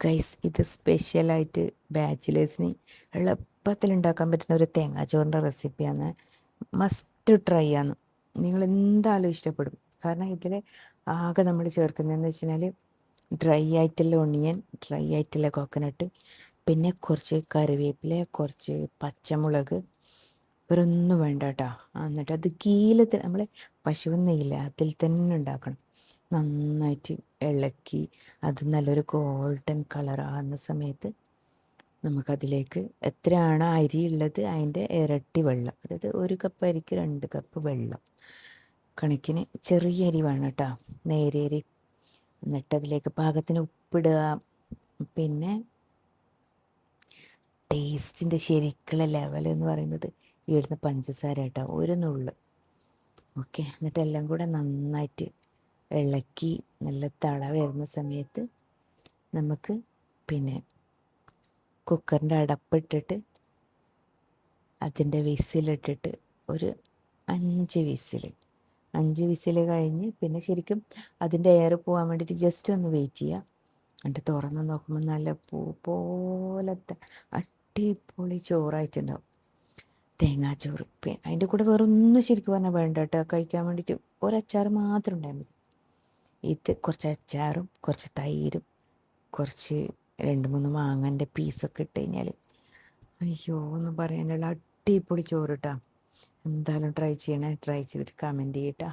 Guys, ഇത് സ്പെഷ്യലായിട്ട് ബാച്ചിലേഴ്സിന് എളുപ്പത്തിൽ ഉണ്ടാക്കാൻ പറ്റുന്ന ഒരു തേങ്ങാച്ചോറിൻ്റെ റെസിപ്പിയാണ്. മസ്റ്റ് ട്രൈ ആണ്. നിങ്ങൾ എന്തായാലും ഇഷ്ടപ്പെടും. കാരണം ഇതിൽ ആകെ നമ്മൾ ചേർക്കുന്നതെന്ന് വെച്ച് കഴിഞ്ഞാൽ ഡ്രൈ ആയിട്ടുള്ള ഒണിയൻ, ഡ്രൈ ആയിട്ടുള്ള കോക്കനട്ട്, പിന്നെ കുറച്ച് കറിവേപ്പില, കുറച്ച് പച്ചമുളക്, വേറൊന്നും വേണ്ട കേട്ടോ. എന്നിട്ട് അത് ഗീയിൽ നമ്മൾ പശുവിൻ നെയ്യില്ല അതിൽ തന്നെ ഉണ്ടാക്കണം. നന്നായിട്ട് ഇളക്കി അത് നല്ലൊരു ഗോൾഡൻ കളറാകുന്ന സമയത്ത് നമുക്കതിലേക്ക് എത്രയാണ് അരി ഉള്ളത് അതിൻ്റെ ഇരട്ടി വെള്ളം, അതായത് 1 കപ്പ് അരിക്ക് 2 കപ്പ് വെള്ളം കണക്കിന് ചെറിയ അരി വേണം കേട്ടോ, നേരിയ അരി. എന്നിട്ടതിലേക്ക് പാകത്തിന് ഉപ്പിടുക. പിന്നെ ടേസ്റ്റിൻ്റെ ശരിക്കുള്ള ലെവൽ എന്ന് പറയുന്നത് ഇടുന്ന പഞ്ചസാര കേട്ടോ, ഒരു നുള്ള്. ഓക്കെ, എന്നിട്ട് എല്ലാം കൂടെ നന്നായിട്ട് ഇളക്കി നല്ല തള വരുന്ന സമയത്ത് നമുക്ക് പിന്നെ കുക്കറിൻ്റെ അടപ്പിട്ടിട്ട് അതിൻ്റെ വിസിലിട്ടിട്ട് ഒരു 5 വിസിൽ കഴിഞ്ഞ് പിന്നെ ശരിക്കും അതിൻ്റെ എയർ പോകാൻ വേണ്ടിയിട്ട് ജസ്റ്റ് ഒന്ന് വെയിറ്റ് ചെയ്യുക. എന്നിട്ട് തുറന്ന് നോക്കുമ്പോൾ നല്ല പൂ പോലത്തെ അടിപൊളി ചോറായിട്ടുണ്ടാവും, തേങ്ങാച്ചോറ്. അതിൻ്റെ കൂടെ വേറെ ഒന്നും ശരിക്കും പറഞ്ഞാൽ വേണ്ട കേട്ടോ, കഴിക്കാൻ വേണ്ടിയിട്ട് ഒരച്ചാർ മാത്രം ഉണ്ടായാൽ മതി. ഇത് കുറച്ച് അച്ചാറും കുറച്ച് തൈരും കുറച്ച് 2-3 മാങ്ങൻ്റെ പീസൊക്കെ ഇട്ട് കഴിഞ്ഞാൽ അയ്യോ ഒന്നും പറയാനുള്ള അടിപൊളി ചോറ് കേട്ടോ. എന്തായാലും ട്രൈ ചെയ്യണേ, ട്രൈ ചെയ്തിട്ട് കമൻറ്റ് ചെയ്യട്ടോ.